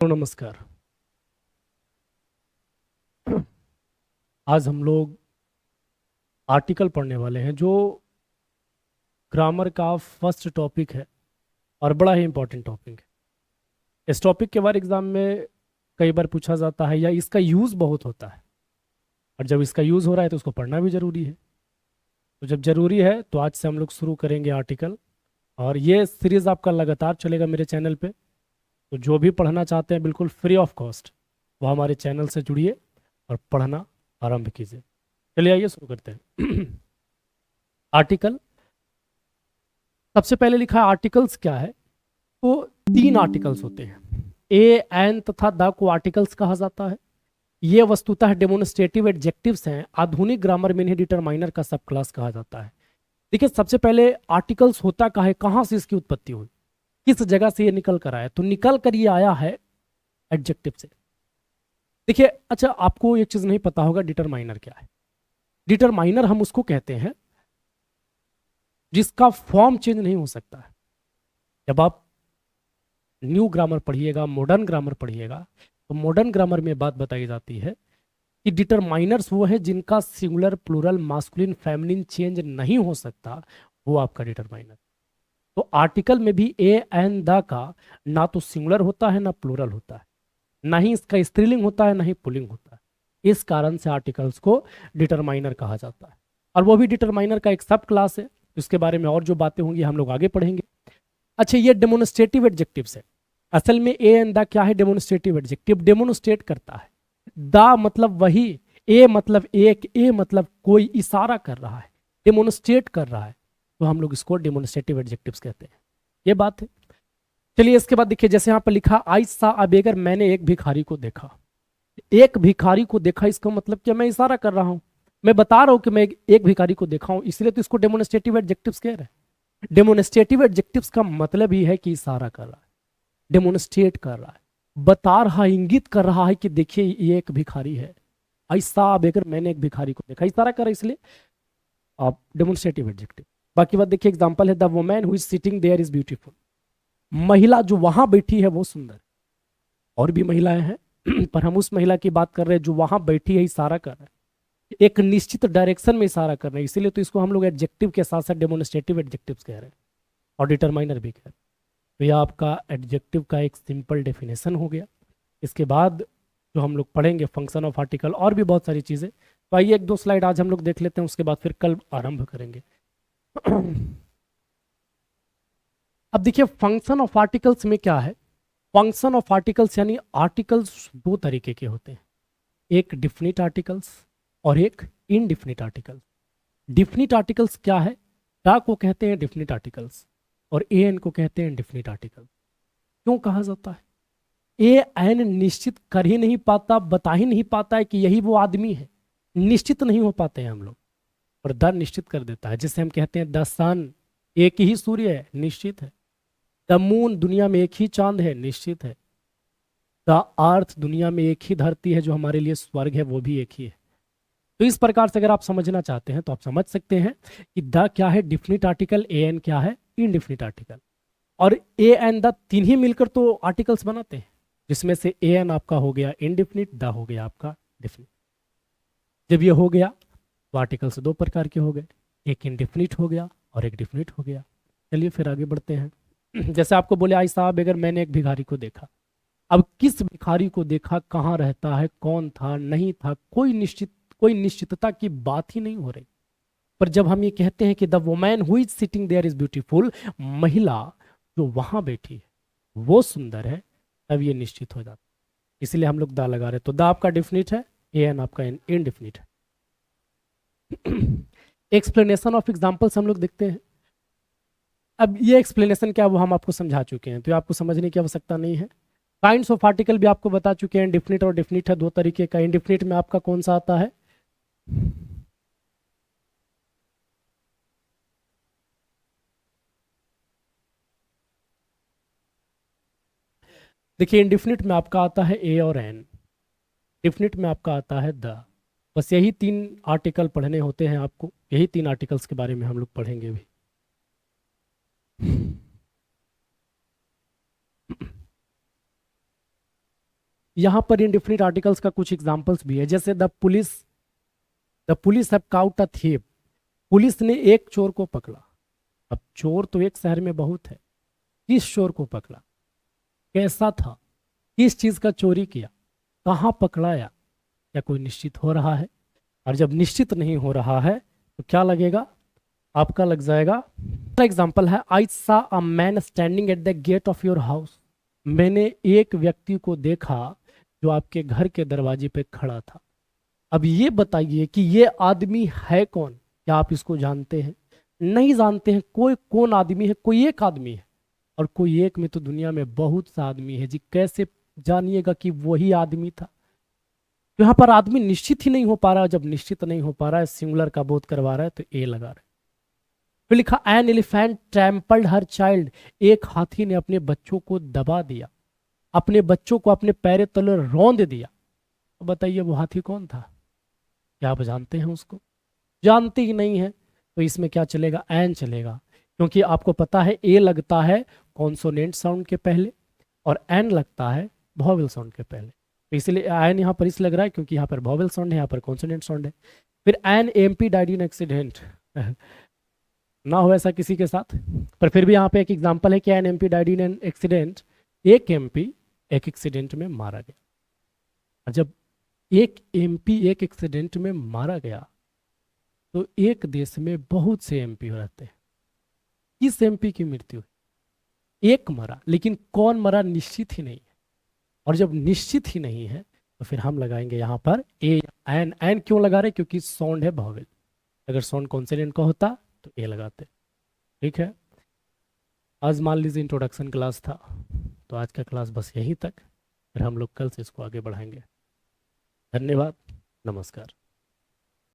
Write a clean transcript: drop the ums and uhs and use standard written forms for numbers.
तो नमस्कार। आज हम लोग आर्टिकल पढ़ने वाले हैं जो ग्रामर का फर्स्ट टॉपिक है और बड़ा ही इंपॉर्टेंट टॉपिक है। इस टॉपिक के बारे एग्जाम में कई बार पूछा जाता है या इसका यूज़ बहुत होता है, और जब इसका यूज़ हो रहा है तो उसको पढ़ना भी ज़रूरी है। तो जब ज़रूरी है तो आज से हम लोग शुरू करेंगे आर्टिकल, और ये सीरीज़ आपका लगातार चलेगा मेरे चैनल पे। तो जो भी पढ़ना चाहते हैं बिल्कुल फ्री ऑफ कॉस्ट, वो हमारे चैनल से जुड़िए और पढ़ना आरंभ कीजिए। चलिए आइए शुरू करते हैं। आर्टिकल, सबसे पहले लिखा है आर्टिकल्स क्या है। तो तीन आर्टिकल्स होते हैं, ए एन तथा द को आर्टिकल्स कहा जाता है। ये वस्तुतः डेमोन्स्ट्रेटिव एडजेक्टिव्स हैं। आधुनिक ग्रामर में इन्हें डिटरमाइनर का सब क्लास कहा जाता है। देखिए, सबसे पहले आर्टिकल्स होता क्या है, कहाँ से इसकी उत्पत्ति हुई, किस जगह से ये निकल कर आया। तो निकल कर ये आया है एडजेक्टिव से। देखिए, अच्छा आपको एक चीज नहीं पता होगा, डिटरमाइनर क्या है। डिटरमाइनर हम उसको कहते हैं जिसका फॉर्म चेंज नहीं हो सकता है। जब आप न्यू ग्रामर पढ़िएगा, मॉडर्न ग्रामर पढ़िएगा, तो मॉडर्न ग्रामर में बात बताई जाती है कि डिटरमाइनर्स वो है जिनका singular, plural, masculine, feminine change नहीं हो सकता, वो आपका डिटरमाइनर। तो आर्टिकल में भी ए एन द का ना तो सिंगुलर होता है ना प्लूरल होता है, ना ही इसका स्त्रीलिंग होता है ना ही पुल्लिंग होता है। इस कारण से आर्टिकल्स को डिटरमाइनर कहा जाता है, और वो भी डिटरमाइनर का एक सब क्लास है। इसके बारे में और जो बातें होंगी हम लोग आगे पढ़ेंगे। अच्छा, ये डेमोन्स्ट्रेटिव एडजेक्टिव्स है। असल में ए एंड द क्या है, डेमोन्स्ट्रेटिव एडजेक्टिव, डेमोन्स्ट्रेट करता है। द मतलब वही, ए मतलब एक, ए मतलब कोई इशारा कर रहा है, डेमोन्स्ट्रेट कर रहा है, तो हम लोग इसको डेमोन्स्ट्रेटिव एडजेक्टिव्स कहते हैं। ये बात है। चलिए इसके बाद देखिए, जैसे यहाँ पर लिखा आई सा अ बेगर, मैंने एक भिखारी को देखा। एक भिखारी को देखा, इसका मतलब क्या, मैं इशारा कर रहा हूं, मैं बता रहा हूं कि मैं एक भिखारी को देखा हूं, इसलिए तो इसको डेमोन्स्ट्रेटिव एडजेक्टिव्स कह रहे हैं। डेमोन्स्ट्रेटिव एडजेक्टिव्स का मतलब ही है कि इशारा कर रहा है, डेमोन्स्ट्रेट कर रहा है, बता रहा है, इंगित कर रहा है कि देखिए ये एक भिखारी है। ऐसा बेकर, मैंने एक भिखारी को देखा, इशारा कर रहा है, इसलिए आप डेमोन्स्ट्रेटिव एडजेक्टिव। बाकी बात देखिए, एग्जांपल है the woman who is sitting there is beautiful. महिला जो वहां बैठी है वो सुंदर। और भी महिलाएं हैं पर हम उस महिला की बात कर रहे हैं जो वहां बैठी है, इशारा कर रहा है, एक निश्चित डायरेक्शन में इशारा कर रहे हैं, इसीलिए तो इसको हम लोग एडजेक्टिव के साथ साथ डेमोन्स्ट्रेटिव एडजेक्टिव्स कह रहे हैं, और डिटरमाइनर भी कह रहे हैं। तो यह आपका एडजेक्टिव का एक सिंपल डेफिनेशन हो गया। इसके बाद जो हम लोग पढ़ेंगे फंक्शन ऑफ आर्टिकल और भी बहुत सारी चीज़ें। तो आइए एक दो स्लाइड आज हम लोग देख लेते हैं, उसके बाद फिर कल आरंभ करेंगे। अब देखिए, फंक्शन ऑफ आर्टिकल्स में क्या है। फंक्शन ऑफ आर्टिकल्स यानी आर्टिकल्स दो तरीके के होते हैं, एक डिफिनिट आर्टिकल्स और एक इनडिफिनिट आर्टिकल्स। डिफिनिट आर्टिकल्स क्या है, टा को कहते हैं डिफिनिट आर्टिकल्स, और ए एन को कहते हैं डिफिनिट आर्टिकल। क्यों कहा जाता है, ए एन निश्चित कर ही नहीं पाता, बता ही नहीं पाता है कि यही वो आदमी है, निश्चित नहीं हो पाते हैं हम लोग, और द निश्चित कर देता है, जिसे हम कहते हैं द सन, एक ही सूर्य है, निश्चित है। द मून, दुनिया में एक ही चांद है, निश्चित है। द अर्थ, दुनिया में एक ही धरती है जो हमारे लिए स्वर्ग है, वो भी एक ही है। तो इस प्रकार से अगर आप समझना चाहते हैं तो आप समझ सकते हैं कि द क्या है, डिफिनिट आर्टिकल, ए एन क्या है, इनडिफिनिट आर्टिकल। और ए एन द तीन ही मिलकर तो आर्टिकल्स बनाते हैं, जिसमें से ए एन आपका हो गया इनडिफिनिट, द हो गया आपका डिफिनिट। जब ये हो गया तो आर्टिकल्स दो प्रकार के हो गए, एक इनडिफिनिट हो गया और एक डिफिनिट हो गया। चलिए फिर आगे बढ़ते हैं। जैसे आपको बोले आई साहब अगर, मैंने एक भिखारी को देखा। अब किस भिखारी को देखा, कहाँ रहता है, कौन था, नहीं था, कोई निश्चितता की बात ही नहीं हो रही। पर जब हम ये कहते हैं कि the woman who is sitting there is beautiful, महिला जो वहां बैठी है वो सुंदर है, तब ये निश्चित हो जाता है। इसलिए हम लोग द लगा रहे हैं। तो द आपका डिफिनिट है, ए एन आपका इनडिफिनिट है। एक्सप्लेनेशन ऑफ एग्जाम्पल्स हम लोग देखते हैं। अब ये एक्सप्लेनेशन क्या है वो हम आपको समझा चुके हैं, तो आपको समझने की आवश्यकता नहीं है। काइंड्स ऑफ आर्टिकल भी आपको बता चुके हैं, डिफिनिट और डिफिनिट है, दो तरीके का। इंडिफिनिट में आपका कौन सा आता है, देखिए इंडिफिनिट में आपका आता है ए और एन, डिफिनिट में आपका आता है द। बस यही तीन आर्टिकल पढ़ने होते हैं आपको, यही तीन आर्टिकल्स के बारे में हम लोग पढ़ेंगे भी। यहाँ पर इंडेफिनिट आर्टिकल्स का कुछ एग्जांपल्स भी है, जैसे the police have cout a thief, police ने एक चोर को पकड़ा। अब चोर तो एक शहर में बहुत है, किस चोर को पकड़ा, कैसा था, किस चीज का चोरी किया, कहाँ पकड़ाया, क्या कोई निश्चित हो रहा है? और जब निश्चित नहीं हो रहा है तो क्या लगेगा, आपका लग जाएगा। एग्जाम्पल है, I saw a man standing at the gate of your house, मैंने एक व्यक्ति को देखा जो आपके घर के दरवाजे पे खड़ा था। अब ये बताइए कि ये आदमी है कौन, क्या आप इसको जानते हैं? नहीं जानते हैं। कोई कौन आदमी है? कोई एक आदमी है, और कोई एक में तो दुनिया में बहुत सा आदमी है जी, कैसे जानिएगा कि वही आदमी था? तो यहाँ पर आदमी निश्चित ही नहीं हो पा रहा है। जब निश्चित नहीं हो पा रहा है, सिंगुलर का बोध करवा रहा है, तो ए लगा रहा है। फिर लिखा, an elephant trampled her child, एक हाथी ने अपने बच्चों को दबा दिया, अपने बच्चों को अपने पैरों तले रौंद दिया। तो बताइए वो हाथी कौन था? क्या आप जानते हैं उसको? जानते ही नहीं है। तो इसमें क्या चलेगा, एन चलेगा, क्योंकि आपको पता है ए लगता है कॉन्सोनेंट साउंड के पहले और एन लगता है वॉवेल साउंड के पहले। तो इसलिए एन यहाँ पर इस लग रहा है क्योंकि यहाँ पर वॉवेल साउंड है, यहाँ पर कॉन्सोनेंट साउंड है। फिर an MP died in accident, ना हो ऐसा किसी के साथ, पर फिर भी यहाँ पे एक एग्जांपल है कि an MP died in an accident, एक एमपी एक एक्सीडेंट में मारा गया। और जब एक एमपी एक एक्सीडेंट में मारा गया तो एक देश में बहुत से एमपी रहते हैं। किस एमपी की मृत्यु हुई? एक मरा, लेकिन कौन मरा निश्चित ही नहीं है। और जब निश्चित ही नहीं है तो फिर हम लगाएंगे यहाँ पर ए। एन एन क्यों लगा रहे? क्योंकि साउंड है वॉवेल। अगर साउंड कॉन्सोनेंट का होता तो ए लगाते। ठीक है, आज मान लीजिए इंट्रोडक्शन क्लास था, तो आज का क्लास बस यहीं तक, फिर हम लोग कल से इसको आगे बढ़ाएंगे। धन्यवाद, नमस्कार।